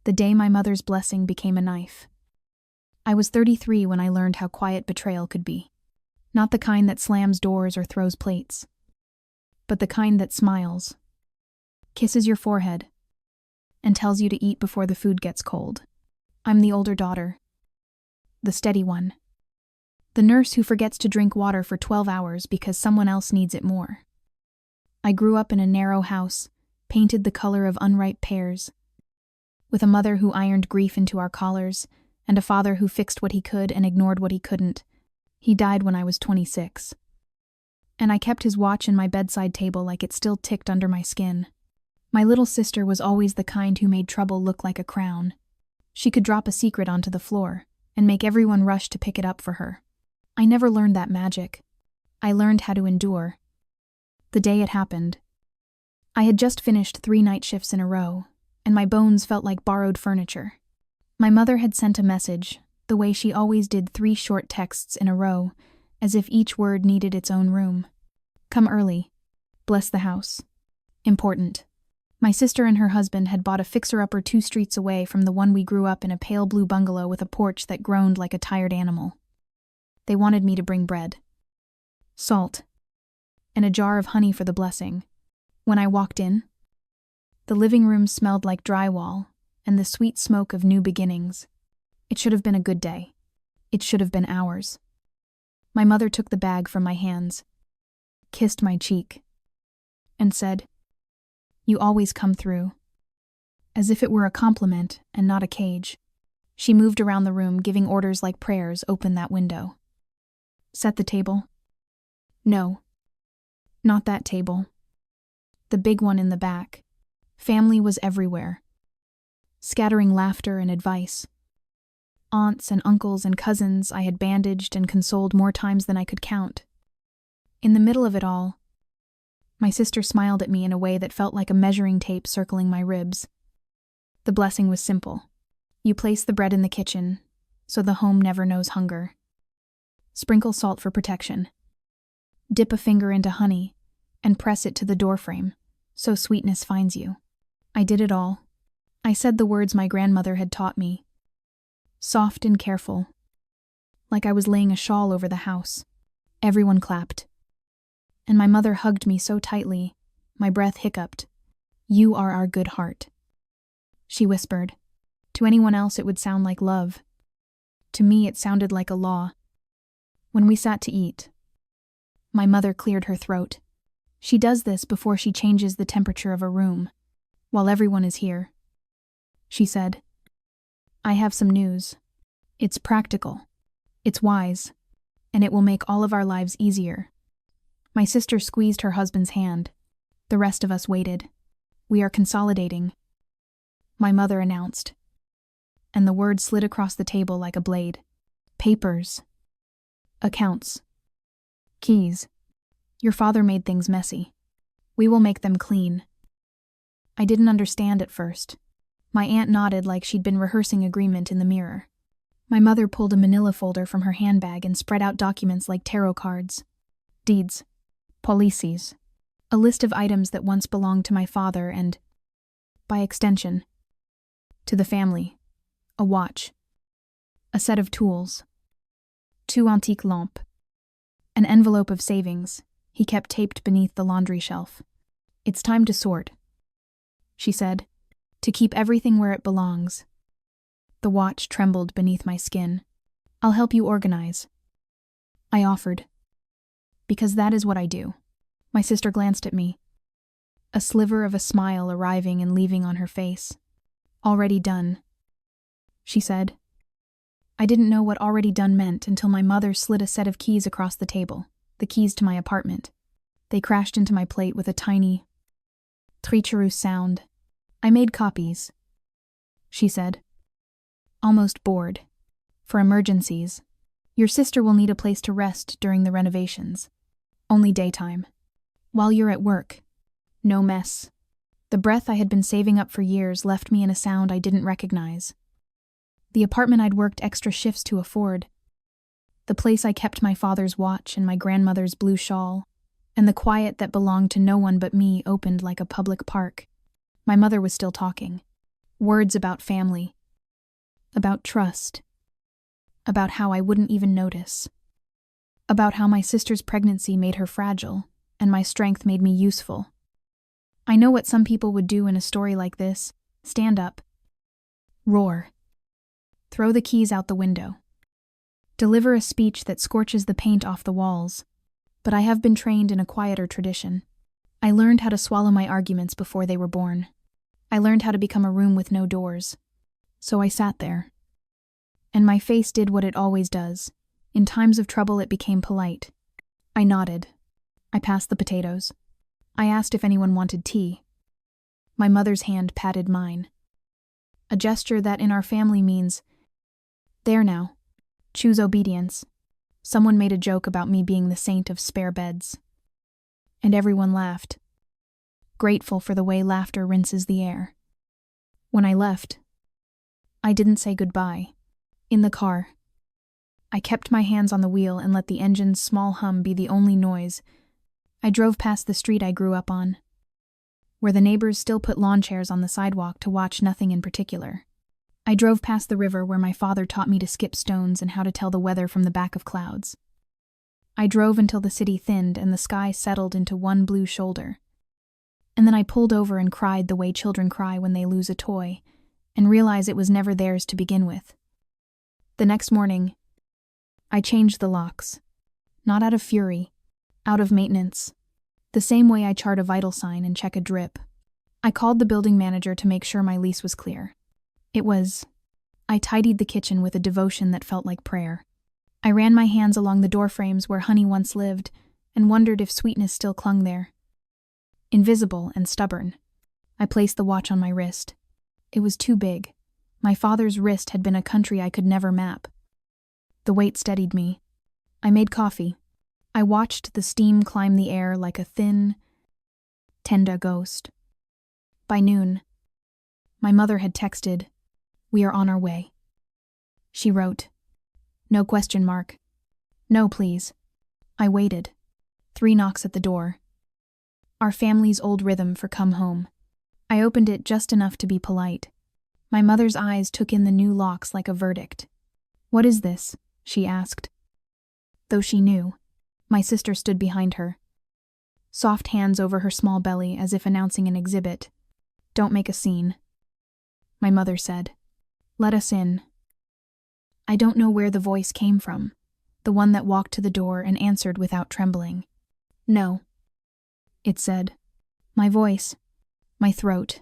the day my mother's blessing became a knife. I was 33 when I learned how quiet betrayal could be. Not the kind that slams doors or throws plates, but the kind that smiles, kisses your forehead, and tells you to eat before the food gets cold. I'm the older daughter, the steady one, the nurse who forgets to drink water for 12 hours because someone else needs it more. I grew up in a narrow house, painted the color of unripe pears, with a mother who ironed grief into our collars, and a father who fixed what he could and ignored what he couldn't. He died when I was 26. And I kept his watch in my bedside table like it still ticked under my skin. My little sister was always the kind who made trouble look like a crown. She could drop a secret onto the floor and make everyone rush to pick it up for her. I never learned that magic. I learned how to endure. The day it happened, I had just finished 3 night shifts in a row, and my bones felt like borrowed furniture. My mother had sent a message, the way she always did, 3 short texts in a row, as if each word needed its own room. Come early. Bless the house. Important. My sister and her husband had bought a fixer-upper 2 streets away from the one we grew up in, a pale blue bungalow with a porch that groaned like a tired animal. They wanted me to bring bread, salt, and a jar of honey for the blessing. When I walked in, the living room smelled like drywall and the sweet smoke of new beginnings. It should have been a good day. It should have been ours. My mother took the bag from my hands, kissed my cheek, and said, "You always come through," as if it were a compliment and not a cage. She moved around the room, giving orders like prayers. Open that window. Set the table. No, not that table. The big one in the back. Family was everywhere, scattering laughter and advice. Aunts and uncles and cousins I had bandaged and consoled more times than I could count. In the middle of it all, my sister smiled at me in a way that felt like a measuring tape circling my ribs. The blessing was simple. You place the bread in the kitchen, so the home never knows hunger. Sprinkle salt for protection. Dip a finger into honey, and press it to the doorframe, so sweetness finds you. I did it all. I said the words my grandmother had taught me, soft and careful, like I was laying a shawl over the house. Everyone clapped, and my mother hugged me so tightly, my breath hiccuped. "You are our good heart," she whispered. To anyone else it would sound like love. To me it sounded like a law. When we sat to eat, my mother cleared her throat. She does this before she changes the temperature of a room, while everyone is here. She said, "I have some news. It's practical, it's wise, and it will make all of our lives easier." My sister squeezed her husband's hand. The rest of us waited. "We are consolidating," my mother announced, and the word slid across the table like a blade. "Papers. Accounts. Keys. Your father made things messy. We will make them clean." I didn't understand at first. My aunt nodded like she'd been rehearsing agreement in the mirror. My mother pulled a manila folder from her handbag and spread out documents like tarot cards. Deeds. Policies. A list of items that once belonged to my father and, by extension, to the family. A watch. A set of tools. 2 antique lampes. An envelope of savings he kept taped beneath the laundry shelf. "It's time to sort," she said, "to keep everything where it belongs." The watch trembled beneath my skin. "I'll help you organize," I offered, "because that is what I do." My sister glanced at me, a sliver of a smile arriving and leaving on her face. "Already done," she said. I didn't know what already done meant until my mother slid a set of keys across the table, the keys to my apartment. They crashed into my plate with a tiny, treacherous sound. "I made copies," she said, almost bored. "For emergencies. Your sister will need a place to rest during the renovations. Only daytime. While you're at work. No mess." The breath I had been saving up for years left me in a sound I didn't recognize. The apartment I'd worked extra shifts to afford. The place I kept my father's watch and my grandmother's blue shawl. And the quiet that belonged to no one but me opened like a public park. My mother was still talking. Words about family, about trust, about how I wouldn't even notice, about how my sister's pregnancy made her fragile and my strength made me useful. I know what some people would do in a story like this: stand up, roar, throw the keys out the window, deliver a speech that scorches the paint off the walls. But I have been trained in a quieter tradition. I learned how to swallow my arguments before they were born. I learned how to become a room with no doors. So I sat there. And my face did what it always does. In times of trouble, it became polite. I nodded. I passed the potatoes. I asked if anyone wanted tea. My mother's hand patted mine. A gesture that in our family means, "There now. Choose obedience." Someone made a joke about me being the saint of spare beds. And everyone laughed, grateful for the way laughter rinses the air. When I left, I didn't say goodbye. In the car, I kept my hands on the wheel and let the engine's small hum be the only noise. I drove past the street I grew up on, where the neighbors still put lawn chairs on the sidewalk to watch nothing in particular. I drove past the river where my father taught me to skip stones and how to tell the weather from the back of clouds. I drove until the city thinned and the sky settled into one blue shoulder. And then I pulled over and cried the way children cry when they lose a toy, and realize it was never theirs to begin with. The next morning, I changed the locks. Not out of fury, out of maintenance. The same way I chart a vital sign and check a drip. I called the building manager to make sure my lease was clear. I tidied the kitchen with a devotion that felt like prayer. I ran my hands along the doorframes where honey once lived and wondered if sweetness still clung there. Invisible and stubborn, I placed the watch on my wrist. It was too big. My father's wrist had been a country I could never map. The weight steadied me. I made coffee. I watched the steam climb the air like a thin, tender ghost. By noon, my mother had texted, "We are on our way." She wrote, "No question mark. No, please." I waited. 3 knocks at the door. Our family's old rhythm for come home. I opened it just enough to be polite. My mother's eyes took in the new locks like a verdict. "What is this?" she asked. Though she knew, my sister stood behind her. Soft hands over her small belly as if announcing an exhibit. "Don't make a scene." My mother said, "Let us in." I don't know where the voice came from, the one that walked to the door and answered without trembling. "No," it said. My voice, my throat,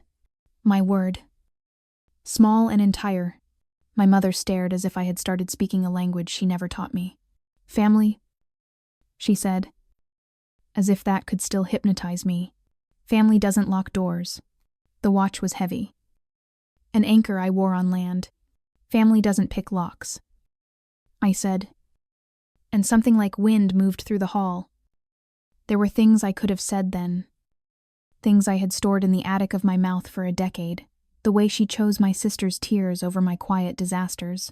my word. Small and entire, my mother stared as if I had started speaking a language she never taught me. "Family," she said, as if that could still hypnotize me. "Family doesn't lock doors." The watch was heavy. An anchor I wore on land. "Family doesn't pick locks," I said. And something like wind moved through the hall. There were things I could have said then. Things I had stored in the attic of my mouth for a decade. The way she chose my sister's tears over my quiet disasters.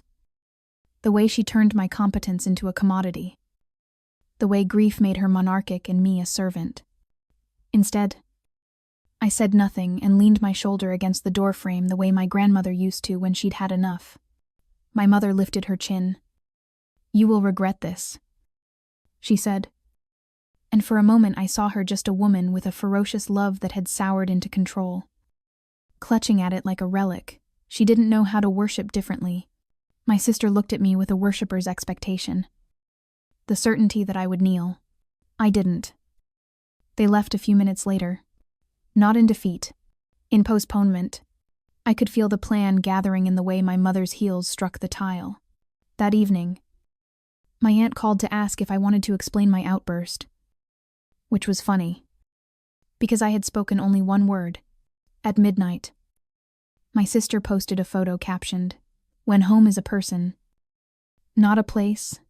The way she turned my competence into a commodity. The way grief made her monarchic and me a servant. Instead, I said nothing and leaned my shoulder against the doorframe the way my grandmother used to when she'd had enough. My mother lifted her chin. "You will regret this," she said. And for a moment I saw her just a woman with a ferocious love that had soured into control. Clutching at it like a relic, she didn't know how to worship differently. My sister looked at me with a worshipper's expectation. The certainty that I would kneel. I didn't. They left a few minutes later. Not in defeat. In postponement. I could feel the plan gathering in the way my mother's heels struck the tile. That evening, my aunt called to ask if I wanted to explain my outburst. Which was funny. Because I had spoken only one word. At midnight. My sister posted a photo captioned, "When home is a person. Not a place."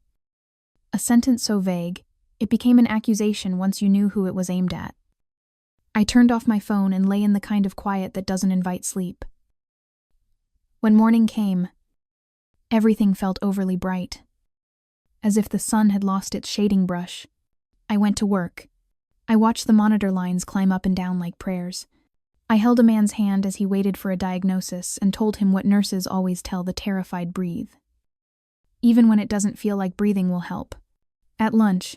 A sentence so vague, it became an accusation once you knew who it was aimed at. I turned off my phone and lay in the kind of quiet that doesn't invite sleep. When morning came, everything felt overly bright. As if the sun had lost its shading brush. I went to work. I watched the monitor lines climb up and down like prayers. I held a man's hand as he waited for a diagnosis and told him what nurses always tell the terrified: breathe. Even when it doesn't feel like breathing will help. At lunch,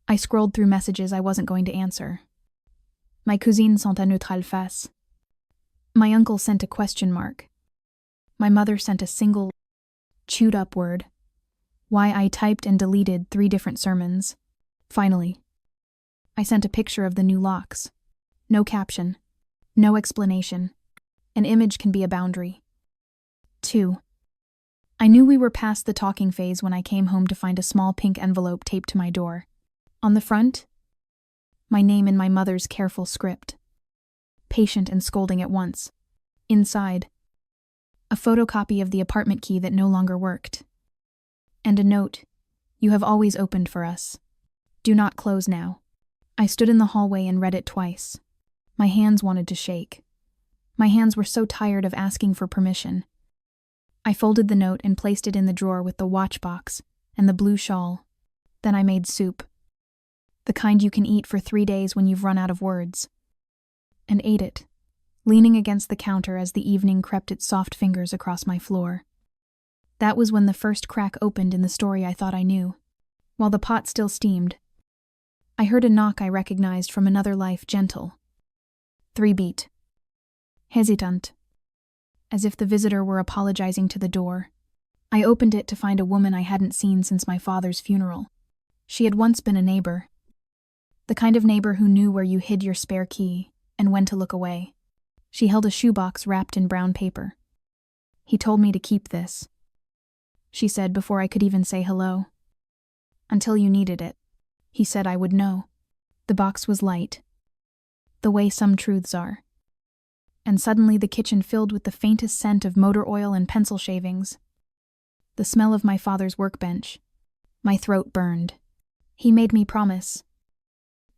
I scrolled through messages I wasn't going to answer. My cousines sent a neutrale face. My uncle sent a question mark. My mother sent a single, chewed-up word. Why I typed and deleted 3 different sermons. Finally, I sent a picture of the new locks. No caption. No explanation. An image can be a boundary. 2. I knew we were past the talking phase when I came home to find a small pink envelope taped to my door. On the front, my name in my mother's careful script. Patient and scolding at once. Inside, a photocopy of the apartment key that no longer worked. And a note: you have always opened for us. Do not close now. I stood in the hallway and read it twice. My hands wanted to shake. My hands were so tired of asking for permission. I folded the note and placed it in the drawer with the watch box and the blue shawl. Then I made soup. The kind you can eat for 3 days when you've run out of words. And ate it, leaning against the counter as the evening crept its soft fingers across my floor. That was when the first crack opened in the story I thought I knew. While the pot still steamed, I heard a knock I recognized from another life: gentle. 3 beat. Hesitant. As if the visitor were apologizing to the door. I opened it to find a woman I hadn't seen since my father's funeral. She had once been a neighbor. The kind of neighbor who knew where you hid your spare key and when to look away. She held a shoebox wrapped in brown paper. He told me to keep this, she said before I could even say hello. Until you needed it. He said I would know. The box was light, the way some truths are. And suddenly the kitchen filled with the faintest scent of motor oil and pencil shavings. The smell of my father's workbench. My throat burned. He made me promise,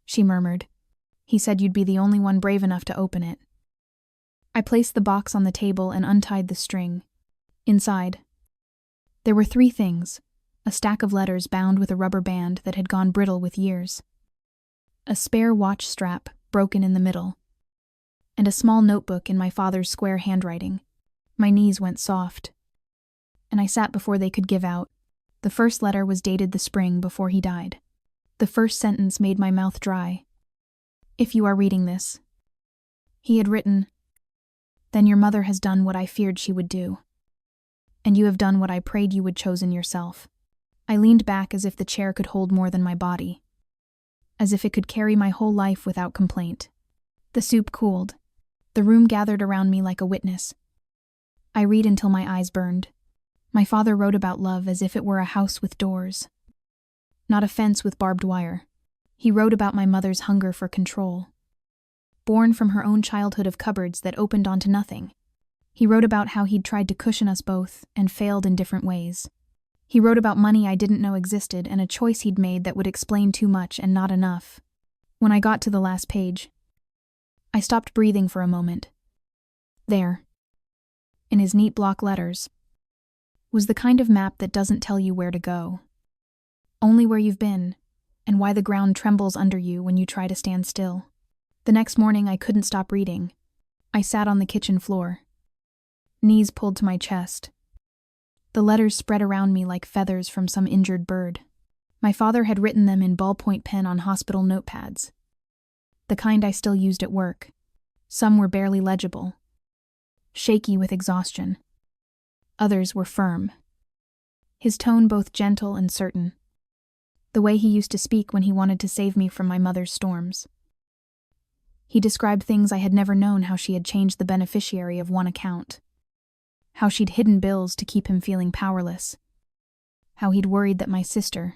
she murmured. He said you'd be the only one brave enough to open it. I placed the box on the table and untied the string. Inside, there were 3 things: a stack of letters bound with a rubber band that had gone brittle with years, a spare watch strap broken in the middle, and a small notebook in my father's square handwriting. My knees went soft, and I sat before they could give out. The first letter was dated the spring before he died. The first sentence made my mouth dry. If you are reading this, he had written, then your mother has done what I feared she would do. And you have done what I prayed you would chosen yourself. I leaned back as if the chair could hold more than my body, as if it could carry my whole life without complaint. The soup cooled. The room gathered around me like a witness. I read until my eyes burned. My father wrote about love as if it were a house with doors, not a fence with barbed wire. He wrote about my mother's hunger for control, born from her own childhood of cupboards that opened onto nothing. He wrote about how he'd tried to cushion us both and failed in different ways. He wrote about money I didn't know existed and a choice he'd made that would explain too much and not enough. When I got to the last page, I stopped breathing for a moment. There, in his neat block letters, was the kind of map that doesn't tell you where to go, only where you've been, and why the ground trembles under you when you try to stand still. The next morning I couldn't stop reading. I sat on the kitchen floor, knees pulled to my chest. The letters spread around me like feathers from some injured bird. My father had written them in ballpoint pen on hospital notepads, the kind I still used at work. Some were barely legible, shaky with exhaustion. Others were firm, his tone both gentle and certain, the way he used to speak when he wanted to save me from my mother's storms. He described things I had never known: how she had changed the beneficiary of one account, how she'd hidden bills to keep him feeling powerless, how he'd worried that my sister,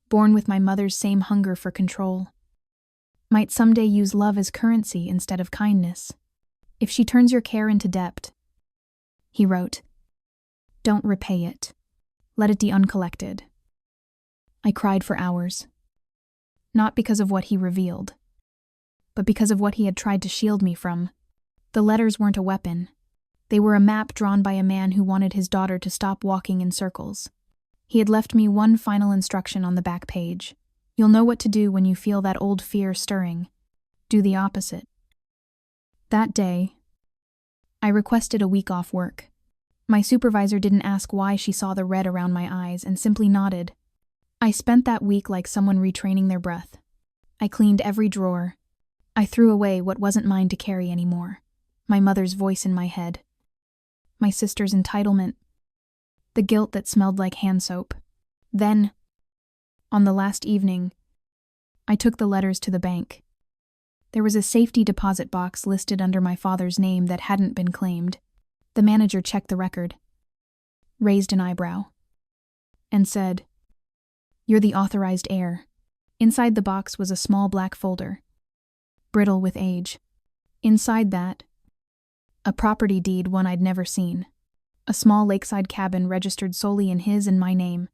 born with my mother's same hunger for control, might someday use love as currency instead of kindness. If she turns your care into debt, he wrote, don't repay it. Let it be uncollected. I cried for hours, not because of what he revealed, but because of what he had tried to shield me from. The letters weren't a weapon. They were a map drawn by a man who wanted his daughter to stop walking in circles. He had left me one final instruction on the back page. You'll know what to do when you feel that old fear stirring. Do the opposite. That day, I requested a week off work. My supervisor didn't ask why she saw the red around my eyes and simply nodded. I spent that week like someone retraining their breath. I cleaned every drawer. I threw away what wasn't mine to carry anymore. My mother's voice in my head. My sister's entitlement. The guilt that smelled like hand soap. Then, on the last evening, I took the letters to the bank. There was a safety deposit box listed under my father's name that hadn't been claimed. The manager checked the record, raised an eyebrow, and said, "You're the authorized heir." Inside the box was a small black folder, brittle with age. Inside that, a property deed one I'd never seen. A small lakeside cabin registered solely in his and my name.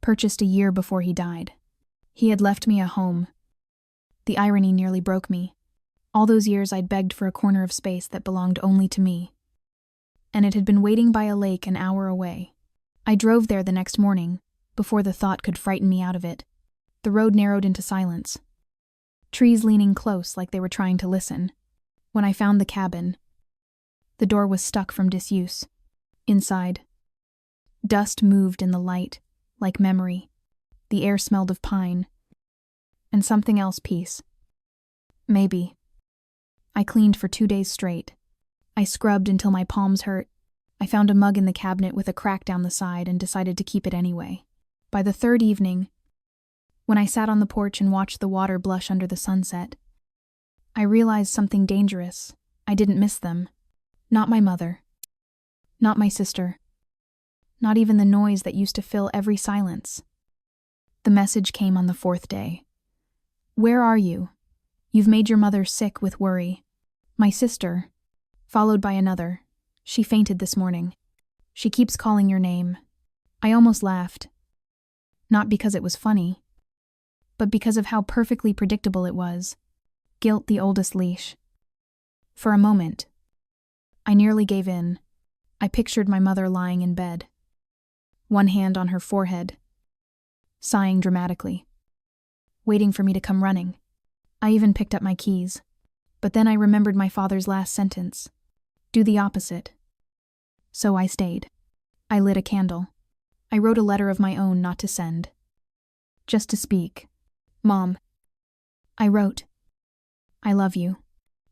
Purchased a year before he died. He had left me a home. The irony nearly broke me. All those years I'd begged for a corner of space that belonged only to me. And it had been waiting by a lake an hour away. I drove there the next morning, before the thought could frighten me out of it. The road narrowed into silence. Trees leaning close like they were trying to listen. When I found the cabin, the door was stuck from disuse. Inside, dust moved in the light, like memory. The air smelled of pine. And something else, peace. Maybe. I cleaned for 2 days straight. I scrubbed until my palms hurt. I found a mug in the cabinet with a crack down the side and decided to keep it anyway. By the third evening, when I sat on the porch and watched the water blush under the sunset, I realized something dangerous. I didn't miss them. Not my mother. Not my sister. Not even the noise that used to fill every silence. The message came on the 4th day. "Where are you? You've made your mother sick with worry." My sister, followed by another. "She fainted this morning. She keeps calling your name." I almost laughed. Not because it was funny, but because of how perfectly predictable it was. Guilt the oldest leash. For a moment, I nearly gave in. I pictured my mother lying in bed, one hand on her forehead, sighing dramatically, waiting for me to come running. I even picked up my keys. But then I remembered my father's last sentence. Do the opposite. So I stayed. I lit a candle. I wrote a letter of my own not to send. Just to speak. "Mom," I wrote, "I love you,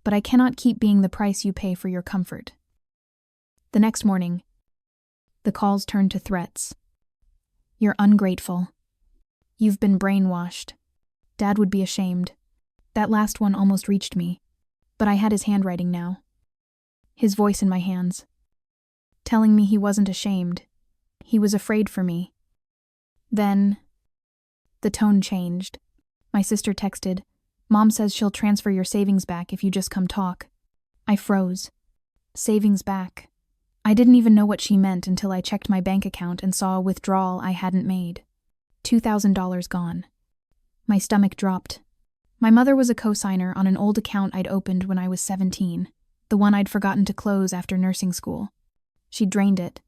but I cannot keep being the price you pay for your comfort." The next morning, the calls turned to threats. "You're ungrateful. You've been brainwashed. Dad would be ashamed." That last one almost reached me, but I had his handwriting now. His voice in my hands, telling me he wasn't ashamed. He was afraid for me. Then, the tone changed. My sister texted, "Mom says she'll transfer your savings back if you just come talk." I froze. Savings back. I didn't even know what she meant until I checked my bank account and saw a withdrawal I hadn't made. $2,000 gone. My stomach dropped. My mother was a cosigner on an old account I'd opened when I was 17, the one I'd forgotten to close after nursing school. She drained it.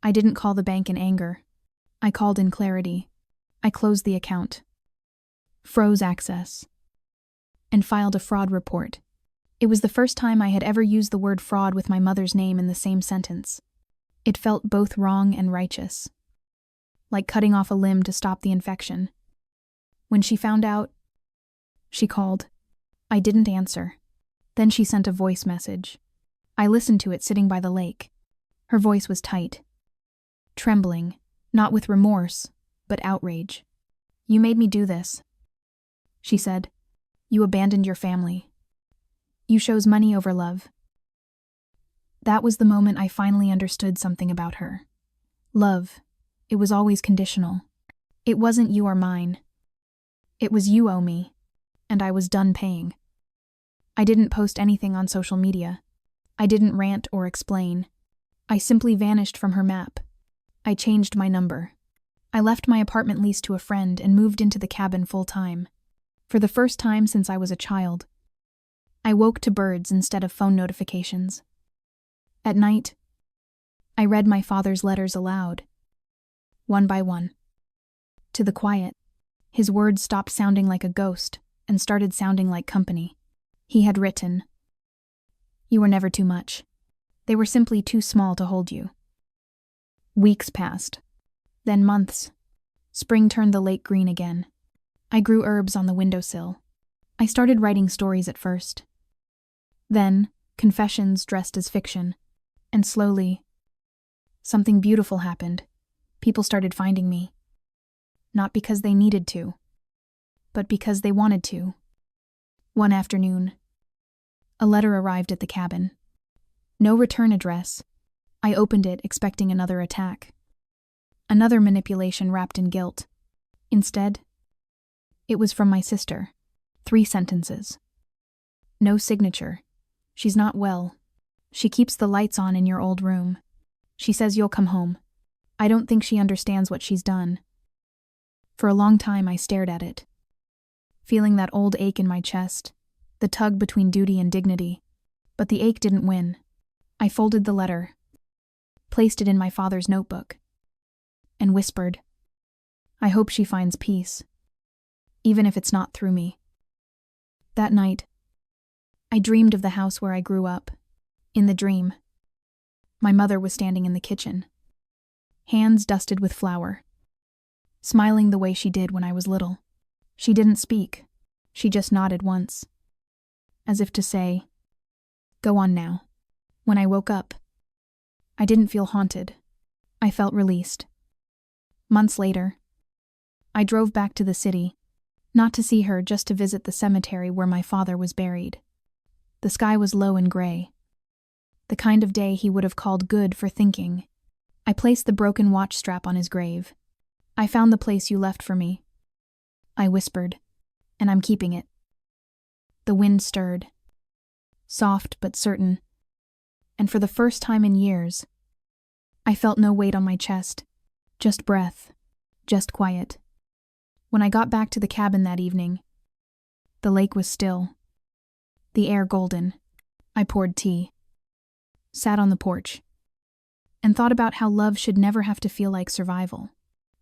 I didn't call the bank in anger. I called in clarity. I closed the account, froze access, and filed a fraud report. It was the first time I had ever used the word fraud with my mother's name in the same sentence. It felt both wrong and righteous, like cutting off a limb to stop the infection. When she found out, she called. I didn't answer. Then she sent a voice message. I listened to it sitting by the lake. Her voice was tight, trembling, not with remorse, but outrage. "You made me do this," she said. "You abandoned your family. You chose money over love." That was the moment I finally understood something about her. Love, it was always conditional. It wasn't you or mine. It was you owe me, and I was done paying. I didn't post anything on social media. I didn't rant or explain. I simply vanished from her map. I changed my number. I left my apartment lease to a friend and moved into the cabin full-time. For the first time since I was a child, I woke to birds instead of phone notifications. At night, I read my father's letters aloud, one by one. To the quiet, his words stopped sounding like a ghost and started sounding like company. He had written, You were never too much. They were simply too small to hold you. Weeks passed. Then months. Spring turned the lake green again. I grew herbs on the windowsill. I started writing stories at first. Then, confessions dressed as fiction. And slowly, something beautiful happened. People started finding me. Not because they needed to, but because they wanted to. One afternoon, a letter arrived at the cabin. No return address. I opened it, expecting another attack. Another manipulation wrapped in guilt. Instead, it was from my sister. 3 sentences. No signature. She's not well. She keeps the lights on in your old room. She says you'll come home. I don't think she understands what she's done. For a long time I stared at it, feeling that old ache in my chest, the tug between duty and dignity. But the ache didn't win. I folded the letter, placed it in my father's notebook, and whispered, I hope she finds peace, even if it's not through me. That night, I dreamed of the house where I grew up. In the dream, my mother was standing in the kitchen, hands dusted with flour, smiling the way she did when I was little. She didn't speak. She just nodded once, as if to say, go on now. When I woke up, I didn't feel haunted. I felt released. Months later, I drove back to the city, not to see her, just to visit the cemetery where my father was buried. The sky was low and gray, the kind of day he would have called good for thinking. I placed the broken watch strap on his grave. I found the place you left for me, I whispered, and I'm keeping it. The wind stirred, soft but certain, and for the first time in years, I felt no weight on my chest, just breath, just quiet. When I got back to the cabin that evening, the lake was still, the air golden. I poured tea, sat on the porch, and thought about how love should never have to feel like survival.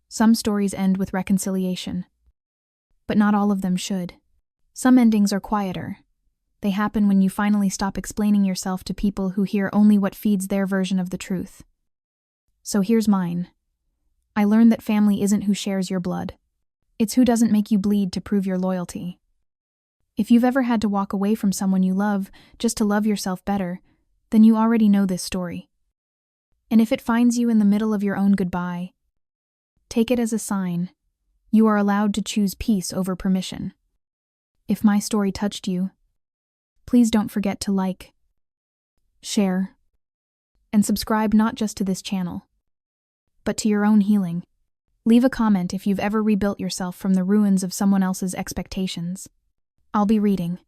Some stories end with reconciliation, but not all of them should. Some endings are quieter. They happen when you finally stop explaining yourself to people who hear only what feeds their version of the truth. So here's mine. I learned that family isn't who shares your blood. It's who doesn't make you bleed to prove your loyalty. If you've ever had to walk away from someone you love just to love yourself better, then you already know this story. And if it finds you in the middle of your own goodbye, take it as a sign. You are allowed to choose peace over permission. If my story touched you, please don't forget to like, share, and subscribe not just to this channel, but to your own healing. Leave a comment if you've ever rebuilt yourself from the ruins of someone else's expectations. I'll be reading.